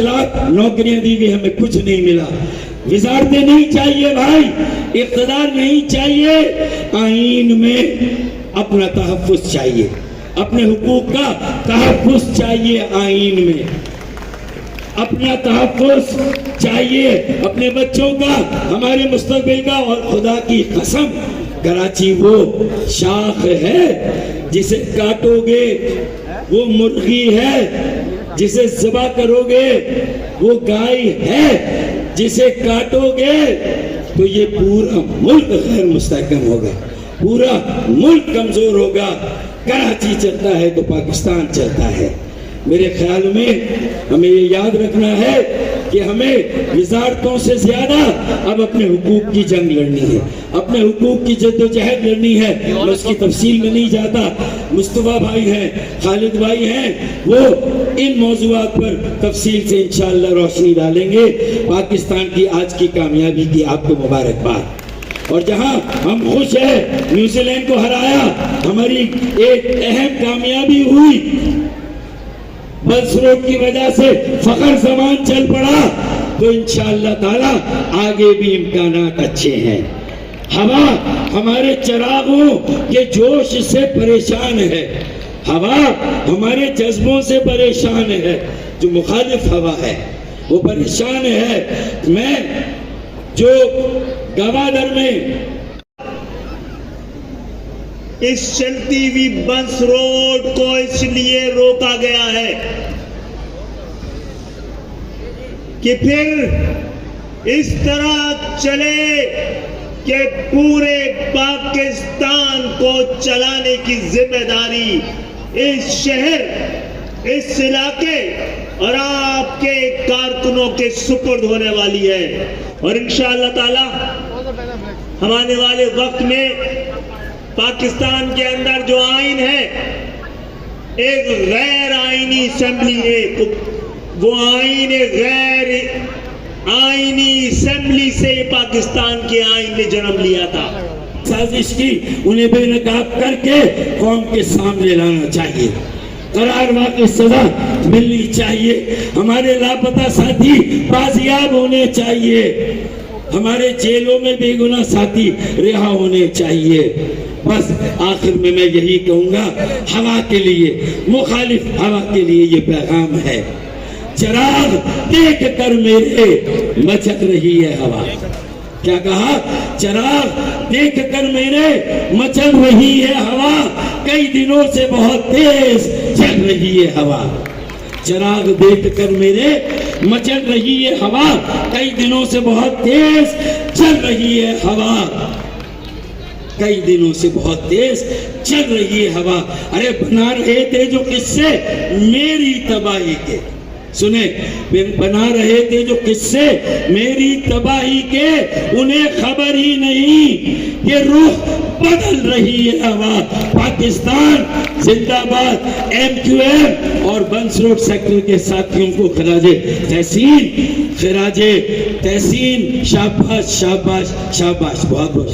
लाख नौकरियां दी गई, हमें कुछ नहीं मिला। वजारतें नहीं चाहिए भाई, इख्तिदार नहीं चाहिए, आईन में अपना तहफ़्फ़ुज़ चाहिए, अपने हुकूक का तहफ़्फ़ुज़ चाहिए, आईन में अपना तहफ़्फ़ुज़ चाहिए, अपने बच्चों का, हमारे मुस्तक़बिल का। और खुदा की कसम, कराची वो शाख है जिसे काटोगे वो मुर्गी है, जिसे ज़बा करोगे वो गाय है, जिसे काटोगे तो ये पूरा मुल्क गैर मुस्तहकम होगा, पूरा मुल्क कमज़ोर होगा। कराची चलता है तो पाकिस्तान चलता है। मेरे ख्याल में हमें ये याद रखना है कि हमें विज़ारतों से ज़्यादा अब अपने हुकूक की जंग लड़नी है, अपने हुकूक की जद्दोजहद लड़नी है। मैं उसकी तफसील में नहीं जाता, मुस्तफ़ा भाई हैं, खालिद भाई हैं, वो इन मौज़ूआत पर तफसील से इंशाअल्लाह रोशनी डालेंगे। पाकिस्तान की आज की कामयाबी की आपको मुबारकबाद। और जहां हम खुश हैं, न्यूजीलैंड को हराया, हमारी एक अहम कामयाबी हुई, बंसरोड की वजह से फखर ज़मान चल पड़ा, तो इंशाअल्लाह ताला आगे भी इम्कानात अच्छे हैं। हवा हमारे चिरागों के जोश से परेशान है, हवा हमारे जज्बों से परेशान है, जो मुखालिफ हवा है वो परेशान है। मैं जो गवादर में इस चलती हुई बंस रोड को इसलिए रोका गया है कि फिर इस तरह चले कि पूरे पाकिस्तान को चलाने की जिम्मेदारी इस शहर, इस इलाके और आपके कारकुनों के सुपुर्द होने वाली है। और इंशाअल्लाह ताला हम आने वाले वक्त में पाकिस्तान के अंदर जो आइन है, एक गैर आइनी असेंबली है, तो वो आइन गैर आइनी असेंबली से पाकिस्तान के आइन ने जन्म लिया था। साजिश की, उन्हें बेनकाब करके कौम के सामने लाना चाहिए, करारवा की सजा मिलनी चाहिए, हमारे लापता साथी बाजियाब होने चाहिए, हमारे जेलों में बेगुनाह साथी रिहा होने चाहिए। बस आखिर में मैं यही कहूँगा, हवा के लिए, मुखालिफ हवा के लिए ये पैगाम है, चिराग देख कर मेरे मचक रही है हवा। क्या कहा? चिराग देख कर मेरे मचल रही है हवा, कई दिनों से बहुत तेज चल रही है हवा। चिराग देख कर मेरे मचल रही है हवा, कई दिनों से बहुत तेज चल रही है हवा, कई दिनों से बहुत तेज चल रही है हवा। अरे बना रहे थे जो किस्से मेरी तबाही के, सुने, बना रहे थे जो किस्से मेरी तबाही के, उन्हें खबर ही नहीं कि रुख बदल रही है हवा। पाकिस्तान जिंदाबाद। MQM और बंस रोड सेक्टर के साथियों को खिराजे तहसीन, शाबाश शाबाश शाबाश, बहुत बहुत।